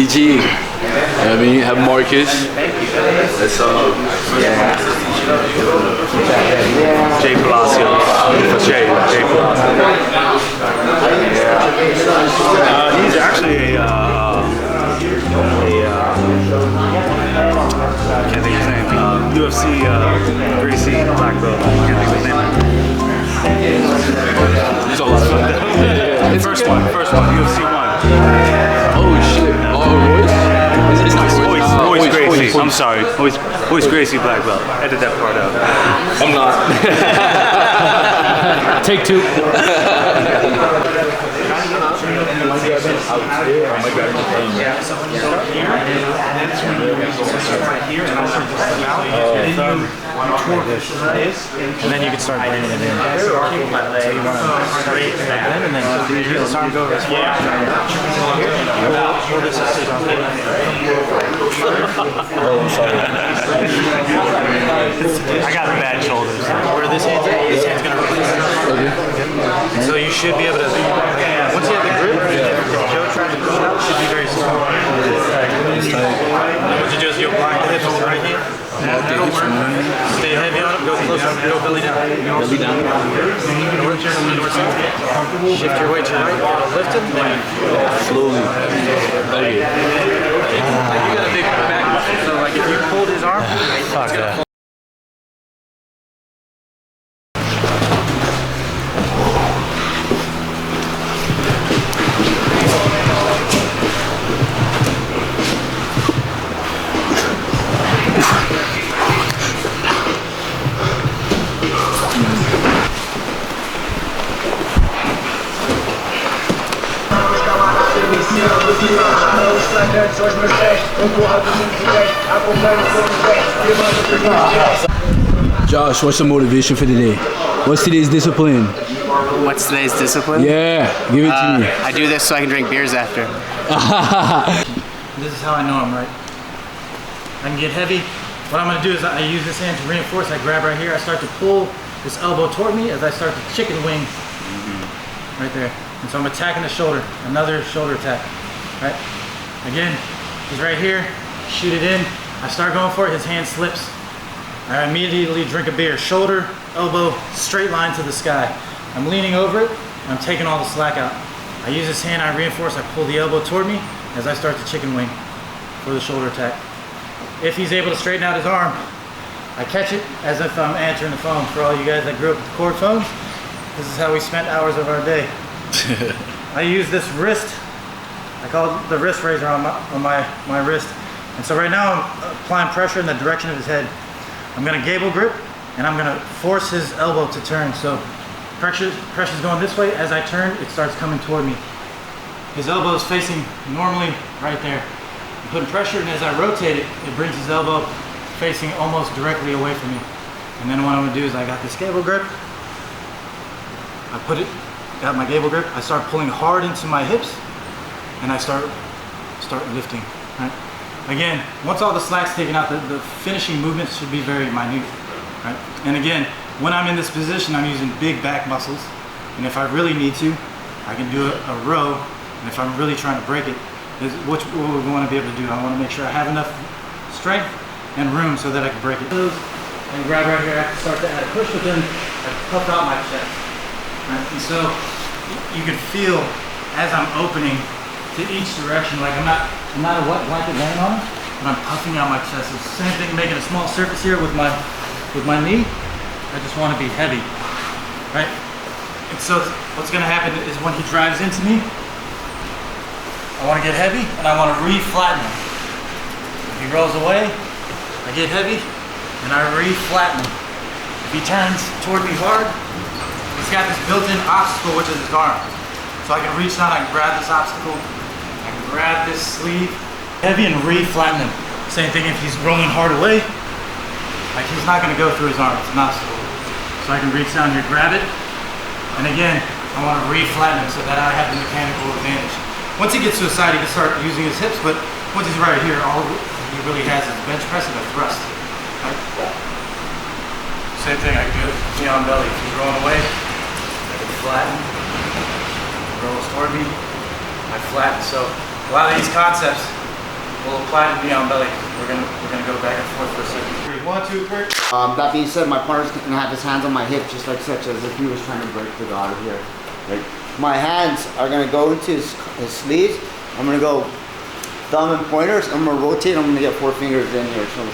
EG. I mean, have Marcus. That's Jay Palacio. Jay Palacio. He's actually I can't think of his name. UFC Gracie black belt. I can't think of his name. He's a lot of fun. First one, UFC 1. Oh shit. Royce Gracie. I'm sorry. Royce Gracie black belt. Edit that part out. I'm not. Take two. And then you can start bringing it in. So you want to straighten that in, and then the arm go as far. Oh, I'm sorry. I got bad shoulders. Where this hand's going to release. Okay. So you should be able to, once you have the grip, if Joe tries to push it out, it should be very strong. What you do is you apply the hips with the right hand. That'll work. Stay heavy on it, go closer, go belly down. Belly down. Shift your weight to your right, lift it, then Slowly. like you got a big back muscle, so like if you pulled his arm, fuck that. Josh, what's the motivation for today? What's today's discipline? What's today's discipline? Yeah, give it to me. I do this so I can drink beers after. This is how I know I'm right. I can get heavy. What I'm going to do is I use this hand to reinforce. I grab right here. I start to pull this elbow toward me as I start to chicken wing right there. And so I'm attacking the shoulder. Another shoulder attack. Right? Again, he's right here. Shoot it in. I start going for it. His hand slips. I immediately drink a beer. Shoulder, elbow, straight line to the sky. I'm leaning over it. I'm taking all the slack out. I use this hand. I reinforce. I pull the elbow toward me as I start to chicken wing for the shoulder attack. If he's able to straighten out his arm, I catch it as if I'm answering the phone. For all you guys that grew up with cord phones, this is how we spent hours of our day. I use this wrist. I call it the wrist raiser on my wrist. And so right now I'm applying pressure in the direction of his head. I'm going to gable grip, and I'm going to force his elbow to turn. So pressure's going this way. As I turn, it starts coming toward me. His elbow is facing normally right there. I'm putting pressure, and as I rotate it, it brings his elbow facing almost directly away from me. And then what I'm going to do is I got this gable grip. I got my gable grip. I start pulling hard into my hips, and I start lifting. Right? Again, once all the slack's taken out, the finishing movements should be very minute. Right? And again, when I'm in this position, I'm using big back muscles. And if I really need to, I can do a row. And if I'm really trying to break it, what we want to be able to do, I want to make sure I have enough strength and room so that I can break it. And grab right here, I have to start to add a push, but then I puff out my chest. Right? And so you can feel as I'm opening to each direction, like I'm not a wet blanket laying on it, but I'm puffing out my chest. It's the same thing, making a small surface here with my knee. I just want to be heavy, right? And so what's going to happen is when he drives into me, I want to get heavy and I want to re-flatten him. If he rolls away, I get heavy and I re-flatten him. If he turns toward me hard, he's got this built-in obstacle, which is his arm. So I can reach down, I can grab this obstacle, I can grab this sleeve, heavy, and re-flatten him. Same thing if he's rolling hard away, like he's not going to go through his arm, it's an obstacle. So I can reach down here, grab it, and again, I want to re-flatten him so that I have the mechanical advantage. Once he gets to a side, he can start using his hips, but once he's right here, all he really has is bench press and a thrust. Right? Same thing, I can do it knee on belly. If he's rolling away, I can flatten. Rolls toward me, I flatten. So a lot of these concepts we'll apply to the on belly. We're gonna go back and forth for a second. 1, 2, Kurt. That being said, my partner's gonna have his hands on my hip, just like such as if he was trying to break the guard here. Right? My hands are gonna go into his sleeves. I'm gonna go thumb and pointers. I'm gonna rotate. I'm gonna get 4 fingers in here. So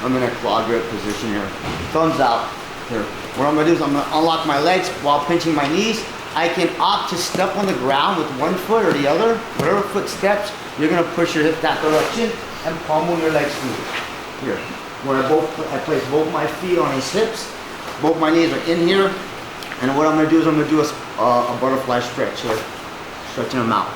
I'm in a claw grip position here. Thumbs out here. What I'm gonna do is I'm gonna unlock my legs while pinching my knees. I can opt to step on the ground with one foot or the other. Whatever foot steps, you're gonna push your hip that direction and pummel your legs through. Here. Where I place both my feet on his hips. Both my knees are in here. And what I'm gonna do is I'm gonna do a butterfly stretch here. Stretching them out.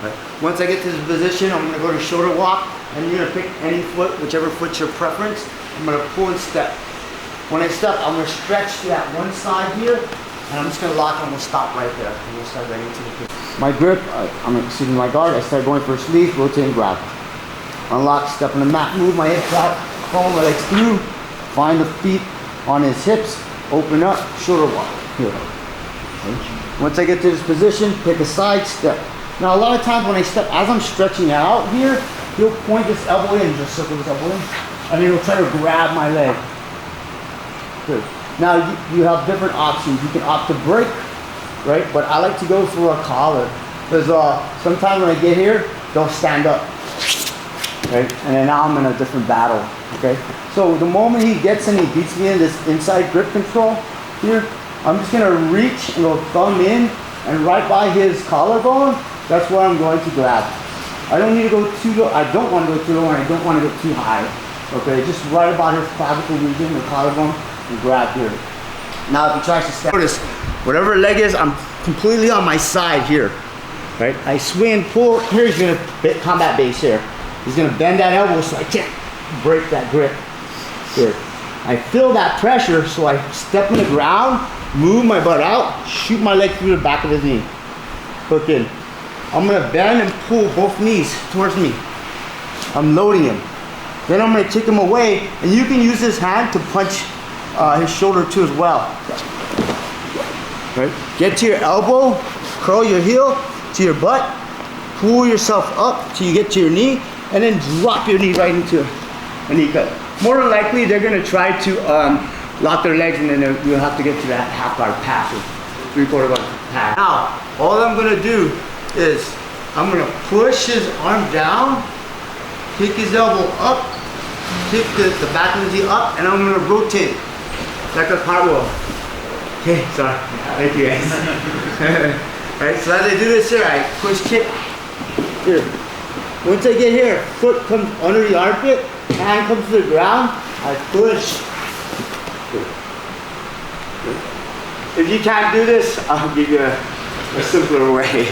Right. Once I get to this position, I'm gonna go to shoulder walk, and you're gonna pick any foot, whichever foot's your preference. I'm gonna pull and step. When I step, I'm gonna stretch to that one side here, and I'm just gonna lock and we'll stop right there. And we'll start right into the kick. My grip, I'm exceeding my guard. I start going for a sleeve, rotate and grab. Unlock, step on the mat, move my hips out, pull my legs through, find the feet on his hips, open up, shoulder walk. Here. Okay. Once I get to this position, pick a side step. Now a lot of times when I step, as I'm stretching out here, he'll point this elbow in, just circle this elbow in, and then he'll try to grab my leg. Good. Now you have different options. You can opt to break, right? But I like to go for a collar. Because sometimes when I get here, they'll stand up, right? And then now I'm in a different battle, okay? So the moment he gets and he beats me in this inside grip control here, I'm just gonna reach and go thumb in, and right by his collarbone, that's where I'm going to grab. I don't need to go too low. I don't want to go too low, and I don't want to go too high. Okay, just right about his clavicle region, the collarbone, and grab here. Now, if he tries to step, notice whatever leg is, I'm completely on my side here. Right? I swing and pull. Here he's gonna combat base here. He's gonna bend that elbow so I can't break that grip. Here. I feel that pressure, so I step in the ground, move my butt out, shoot my leg through the back of his knee. Hook in. I'm gonna bend and pull both knees towards me. I'm loading him. Then I'm gonna kick him away, and you can use this hand to punch his shoulder too as well. Right? Get to your elbow, curl your heel to your butt, pull yourself up till you get to your knee, and then drop your knee right into a knee cut. More than likely, they're gonna try to lock their legs, and then you'll have to get to that half guard pass or 3/4 guard pass. Now, all I'm gonna do is I'm gonna push his arm down, kick his elbow up, kick the back of his knee up, and I'm gonna rotate like a cartwheel. Okay, sorry. Thank you guys. Alright, so as I do this here, I push kick. Here. Once I get here, foot comes under the armpit, hand comes to the ground, I push. If you can't do this, I'll give you a simpler way.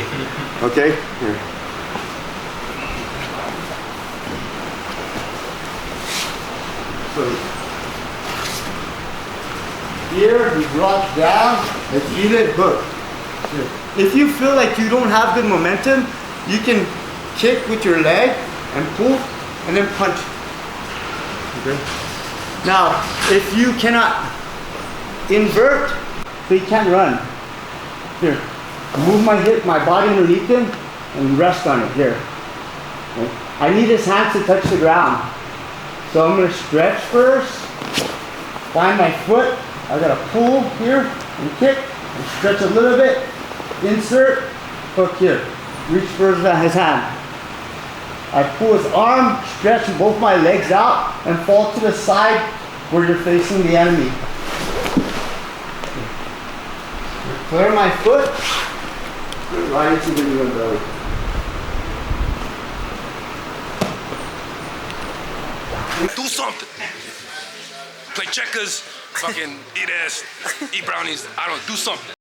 Okay? Here. So here, he drops down, let's even hook. Here. If you feel like you don't have good momentum, you can kick with your leg and pull and then punch. Okay? Now, if you cannot invert, so you can't run. Here, move my hip, my body underneath him, and rest on it. Here. Okay. I need his hands to touch the ground. So I'm gonna stretch first, find my foot. I gotta pull here and kick, and stretch a little bit, insert, hook here. Reach for his hand. I pull his arm, stretch both my legs out, and fall to the side where you're facing the enemy. Clear my foot, right into the knee and belly. Do something. Play checkers, fucking eat ass, eat brownies. I don't do something.